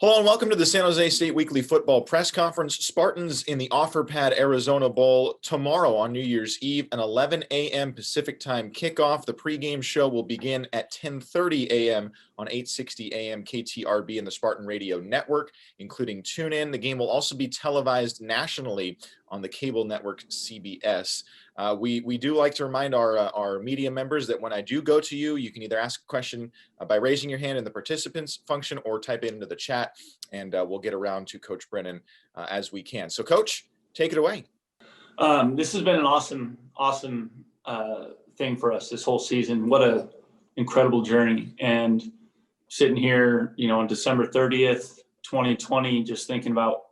Hello and welcome to the San Jose State Weekly Football Press Conference. Spartans in the OfferPad Arizona Bowl tomorrow on New Year's Eve, an 11 a.m. Pacific Time kickoff. The pregame show will begin at 10:30 a.m. on 860 a.m. KTRB and the Spartan Radio Network, including TuneIn. The game will also be televised nationally on the cable network CBS. We do like to remind our media members that when I do go to you, you can either ask a question by raising your hand in the participants function or type it into the chat, and we'll get around to Coach Brennan as we can. So, Coach, take it away. This has been an awesome thing for us this whole season. What a incredible journey. And sitting here, on December 30th, 2020, just thinking about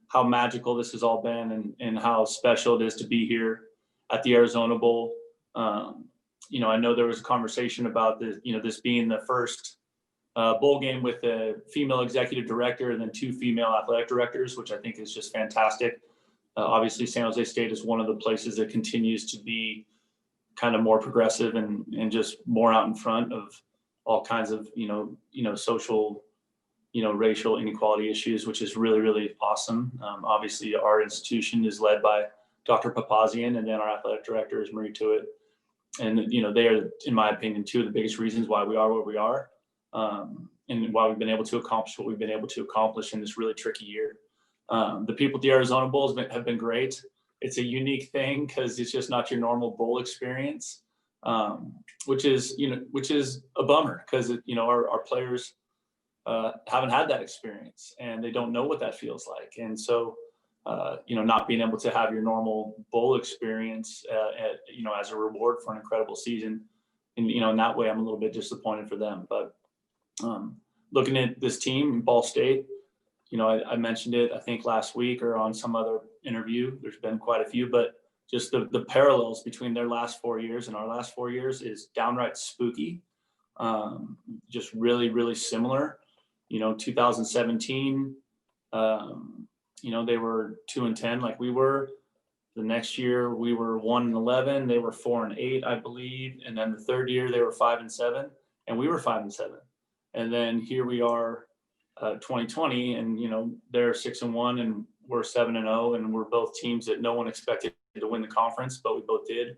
how magical this has all been and how special it is to be here at the Arizona Bowl. I know there was a conversation about this being the first bowl game with a female executive director and then two female athletic directors, which I think is just fantastic. Obviously, San Jose State is one of the places that continues to be kind of more progressive and just more out in front of all kinds of, social, racial inequality issues, which is really, really awesome. Obviously, our institution is led by Dr. Papazian, and then our athletic director is Marie Tuitt. And, they are, in my opinion, two of the biggest reasons why we are where we are, and why we've been able to accomplish what we've been able to accomplish in this really tricky year. The people at the Arizona Bowl have been great. It's a unique thing because it's just not your normal bowl experience, which is a bummer because, our players haven't had that experience and they don't know what that feels like. And so, not being able to have your normal bowl experience, as a reward for an incredible season. And, in that way, I'm a little bit disappointed for them. But looking at this team, Ball State, I mentioned it, I think last week or on some other interview, there's been quite a few, but just the parallels between their last 4 years and our last 4 years is downright spooky. Just really, really similar. 2017, they were 2-10 like we were. The next year we were 1-11. They were 4-8, I believe. And then the third year they were 5-7, and we were 5-7. And then here we are, 2020, and they're 6-1 and we're 7-0, and we're both teams that no one expected to win the conference, but we both did.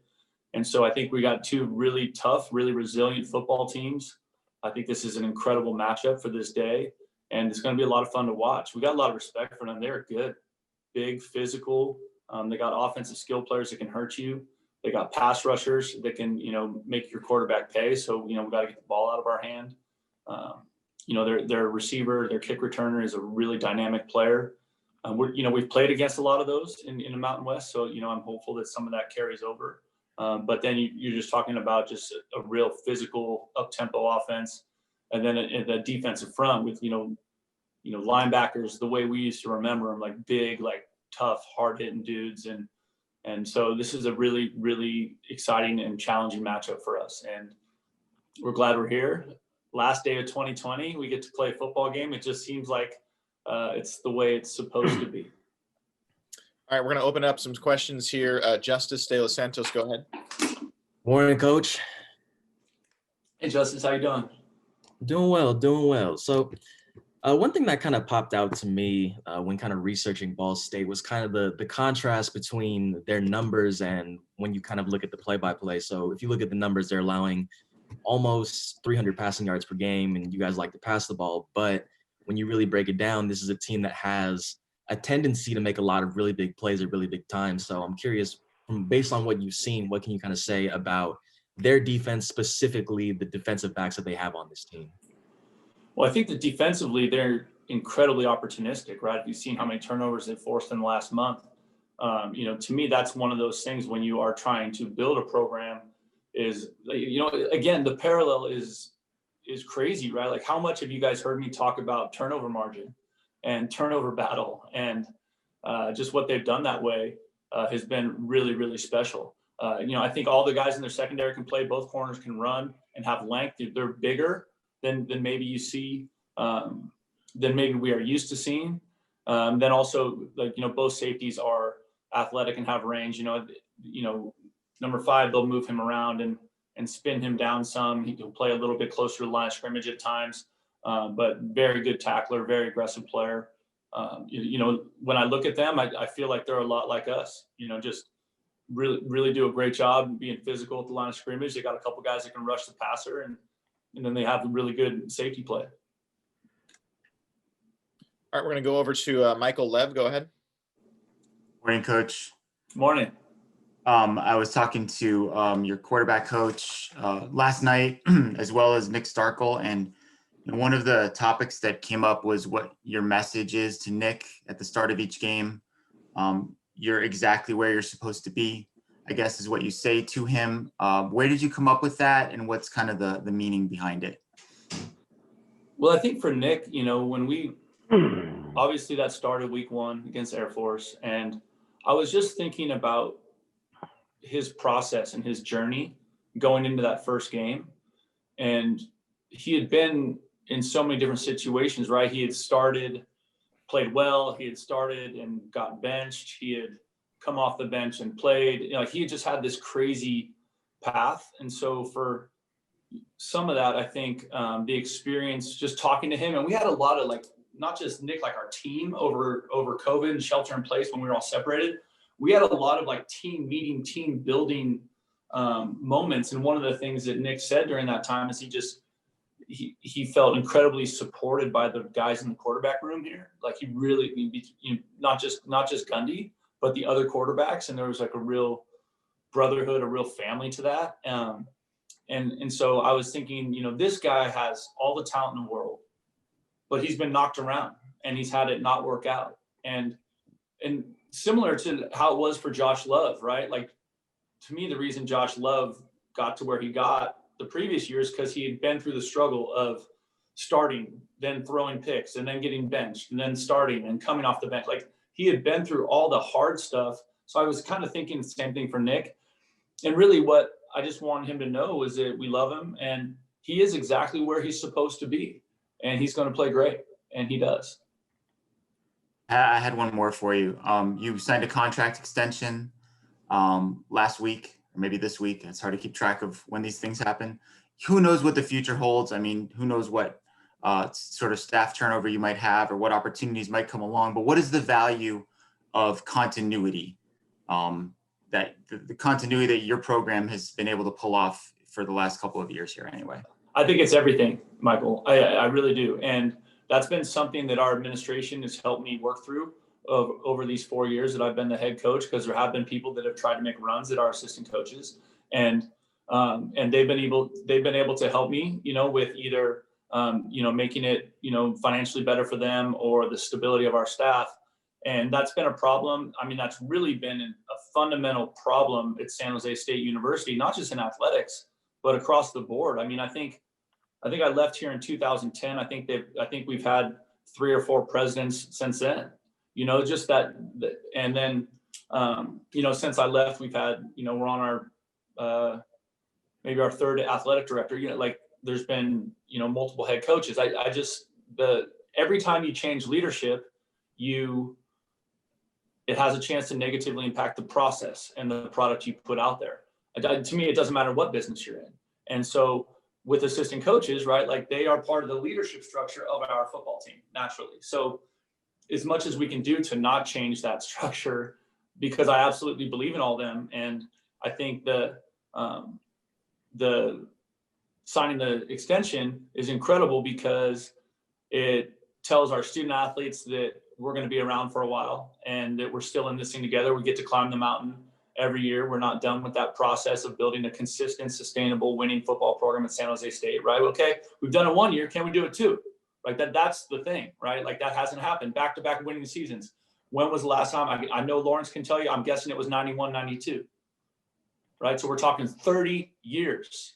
And so I think we got two really tough, really resilient football teams. I think this is an incredible matchup for this day, and it's going to be a lot of fun to watch. We got a lot of respect for them. They're good, big, physical. They got offensive skill players that can hurt you. They got pass rushers that can, make your quarterback pay. So, we got to get the ball out of our hand. Their receiver, their kick returner is a really dynamic player. We've played against a lot of those in the Mountain West. So, I'm hopeful that some of that carries over. But then you're just talking about just a real physical up-tempo offense. And then the defensive front with, linebackers, the way we used to remember them, like big, like tough, hard-hitting dudes. And so this is a really, really exciting and challenging matchup for us. And we're glad we're here. Last day of 2020, we get to play a football game. It just seems like it's the way it's supposed to be. All right, we're going to open up some questions here. Justice De Los Santos, go ahead. Morning, Coach. Hey, Justice, how you doing? Doing well. So one thing that kind of popped out to me when kind of researching Ball State was kind of the contrast between their numbers and when you kind of look at the play-by-play. So if you look at the numbers, they're allowing almost 300 passing yards per game, and you guys like to pass the ball. But when you really break it down, this is a team that has a tendency to make a lot of really big plays at really big times. So I'm curious, based on what you've seen, what can you kind of say about their defense, specifically the defensive backs that they have on this team? Well, I think that defensively, they're incredibly opportunistic, right? You've seen how many turnovers they forced in the last month. To me, that's one of those things when you are trying to build a program is, again, the parallel is crazy, right? Like, how much have you guys heard me talk about turnover margin and turnover battle, and just what they've done that way has been really, really special. I think all the guys in their secondary can play. Both corners can run and have length. They're bigger than maybe you see, than maybe we are used to seeing. Then also, both safeties are athletic and have range. Number 5, they'll move him around and spin him down some. He'll play a little bit closer to the line of scrimmage at times. but very good tackler, very aggressive player. When I look at them, I feel like they're a lot like us, just really do a great job being physical at the line of scrimmage. They got a couple guys that can rush the passer, and then they have a really good safety play. All right, we're going to go over to Michael Lev. Go ahead. Morning, Coach. Morning. I was talking to your quarterback coach last night, as well as Nick Starkel, and one of the topics that came up was what your message is to Nick at the start of each game. You're exactly where you're supposed to be, I guess, is what you say to him. Where did you come up with that, and what's kind of the meaning behind it? Well, I think for Nick, when we obviously that started week 1 against Air Force, and I was just thinking about his process and his journey going into that first game. And he had been in so many different situations, right? He had started, played well. He had started and got benched. He had come off the bench and played. He had just had this crazy path. And so for some of that, I think the experience, just talking to him, and we had a lot of not just Nick, our team over COVID and shelter in place when we were all separated. We had a lot of team meeting, team building moments. And one of the things that Nick said during that time is he felt incredibly supported by the guys in the quarterback room here. He really, not just Gundy, but the other quarterbacks. And there was a real brotherhood, a real family to that. And so I was thinking, this guy has all the talent in the world, but he's been knocked around and he's had it not work out. And similar to how it was for Josh Love, right? To me, the reason Josh Love got to where he got the previous years, because he had been through the struggle of starting, then throwing picks, and then getting benched, and then starting and coming off the bench. He had been through all the hard stuff. So I was kind of thinking the same thing for Nick. And really what I just wanted him to know is that we love him, and he is exactly where he's supposed to be, and he's going to play great, and he does. I had one more for you. You signed a contract extension last week, or maybe this week. It's hard to keep track of when these things happen. Who knows what the future holds? I mean, who knows what sort of staff turnover you might have or what opportunities might come along. But what is the value of continuity, that the continuity that your program has been able to pull off for the last couple of years here anyway? I think it's everything, Michael. I really do. And that's been something that our administration has helped me work through over these 4 years that I've been the head coach, because there have been people that have tried to make runs at our assistant coaches, and they've been able to help me, with either making it, financially better for them or the stability of our staff. And that's been a problem. I mean, that's really been a fundamental problem at San Jose State University, not just in athletics, but across the board. I mean, I think I left here in 2010. I think we've had 3 or 4 presidents since then, just that. And then, since I left, we've had, we're on our, maybe our 3rd athletic director, there's been, multiple head coaches. Every time you change leadership, it has a chance to negatively impact the process and the product you put out there. To me, it doesn't matter what business you're in. And so with assistant coaches, right, they are part of the leadership structure of our football team naturally. So as much as we can do to not change that structure, because I absolutely believe in all them. And I think the signing the extension is incredible, because it tells our student athletes that we're going to be around for a while and that we're still in this thing together. We get to climb the mountain every year. We're not done with that process of building a consistent, sustainable, winning football program at San Jose State, right? Okay, we've done it 1 year. Can we do it 2? Right? That's the thing, right? That hasn't happened. Back-to-back winning seasons. When was the last time? I know Lawrence can tell you. I'm guessing it was 91, 92. Right? So we're talking 30 years.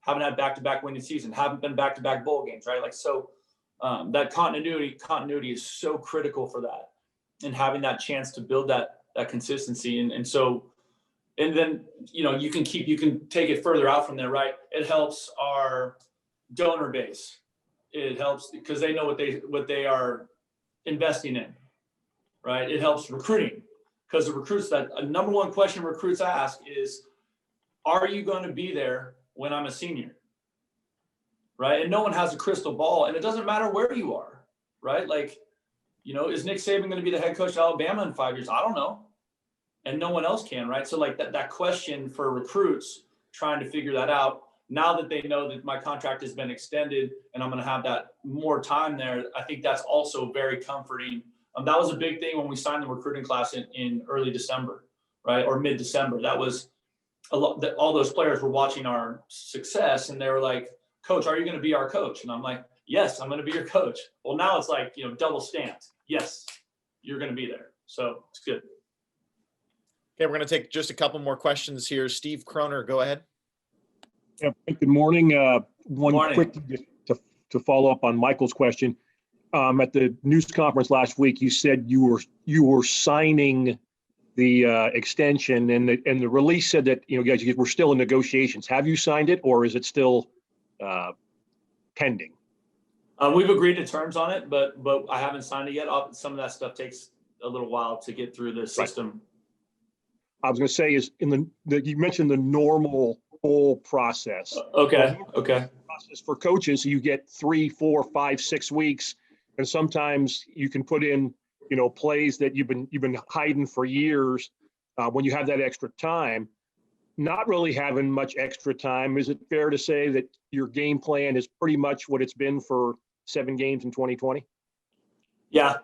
Haven't had back-to-back winning season. Haven't been back-to-back bowl games, right? That continuity is so critical for that, and having that chance to build that consistency. And then, you can take it further out from there, right? It helps our donor base. It helps because they know what they are investing in, right? It helps recruiting, because the recruits, that a number one question recruits ask is, are you going to be there when I'm a senior? right? And no one has a crystal ball, and it doesn't matter where you are, right? Like, is Nick Saban going to be the head coach of Alabama in 5 years? I don't know. And no one else can, right? So like that question for recruits trying to figure that out, now that they know that my contract has been extended and I'm going to have that more time there, I think that's also very comforting. That was a big thing when we signed the recruiting class in early December, right? Or mid-December. That was a lot, that all those players were watching our success and they were like, Coach, are you going to be our coach? And I'm like, yes, I'm going to be your coach. Well, now it's like, double stamped. Yes, you're going to be there. So it's good. Okay, we're going to take just a couple more questions here. Steve Kroner, go ahead. Yeah, good morning. One Morning. quick thing to follow up on Michael's question. At the news conference last week, you said you were signing the extension, and the release said that guys, we're still in negotiations. Have you signed it, or is it still pending? We've agreed to terms on it, but I haven't signed it yet. Some of that stuff takes a little while to get through the system. I was going to say is you mentioned the normal bowl process. Okay. Process for coaches, you get 3, 4, 5, 6 weeks, and sometimes you can put in plays that you've been hiding for years. When you have that extra time, not really having much extra time, is it fair to say that your game plan is pretty much what it's been for 7 games in 2020? Yeah,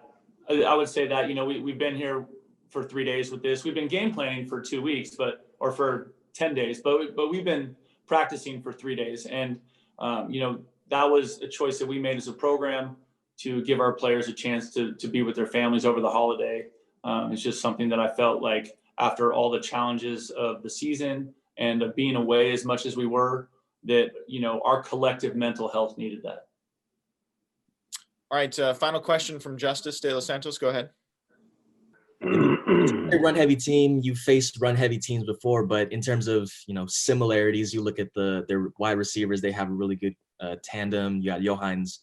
I would say that. We've been here for 3 days with this. We've been game planning for 2 weeks, or for 10 days, but we've been practicing for 3 days. And, that was a choice that we made as a program to give our players a chance to be with their families over the holiday. It's just something that I felt like after all the challenges of the season and of being away as much as we were, that, our collective mental health needed that. All right, final question from Justice De Los Santos. Go ahead. A run-heavy team. You faced run-heavy teams before, but in terms of similarities, you look at their wide receivers. They have a really good tandem. You got Johans,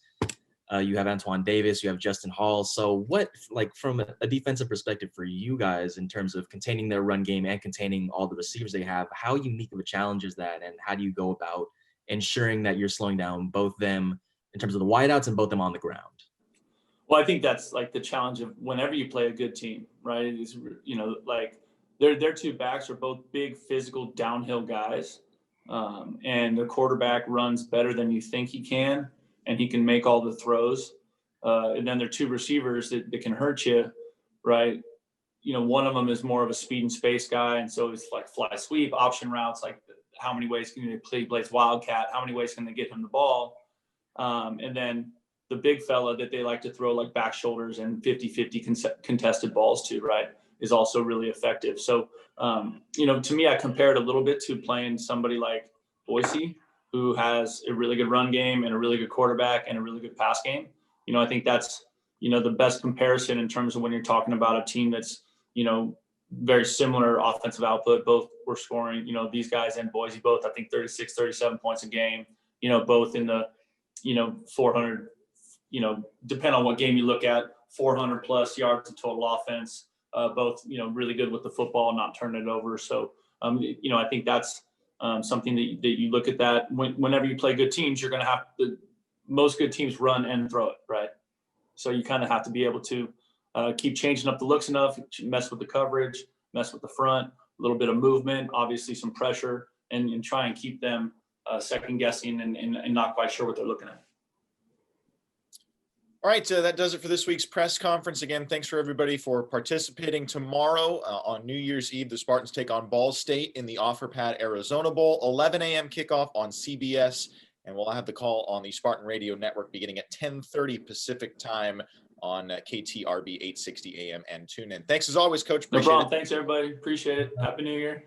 you have Antoine Davis, you have Justin Hall. So what, from a defensive perspective for you guys in terms of containing their run game and containing all the receivers they have, how unique of a challenge is that, and how do you go about ensuring that you're slowing down both them in terms of the wideouts and both them on the ground? Well, I think that's like the challenge of whenever you play a good team, right? Is, their two backs are both big, physical, downhill guys. And the quarterback runs better than you think he can, and he can make all the throws. And then there are two receivers that can hurt you, right? One of them is more of a speed and space guy. And so it's like fly sweep, option routes, like how many ways can they play wildcat? How many ways can they get him the ball? And then the big fella that they like to throw like back shoulders and 50-50 contested balls to, right, is also really effective. So, to me, I compare it a little bit to playing somebody like Boise, who has a really good run game and a really good quarterback and a really good pass game. I think that's, the best comparison in terms of when you're talking about a team that's, very similar offensive output. Both were scoring, these guys and Boise, both, I think 36, 37 points a game, both in the, 400, depending on what game you look at, 400 plus yards of total offense, both, really good with the football and not turning it over. So, I think that's something that you look at that whenever you play good teams, you're going to have most good teams run and throw it, right? So you kind of have to be able to keep changing up the looks enough, mess with the coverage, mess with the front, a little bit of movement, obviously some pressure, and try and keep them second guessing and not quite sure what they're looking at. All right, that does it for this week's press conference. Again, thanks for everybody for participating. Tomorrow on New Year's Eve, the Spartans take on Ball State in the OfferPad Arizona Bowl, 11 a.m. kickoff on CBS, and we'll have the call on the Spartan Radio Network beginning at 10:30 Pacific time on KTRB 860 AM and tune in. Thanks as always, Coach. No Appreciate problem. it. Thanks, everybody. Appreciate it. Happy New Year.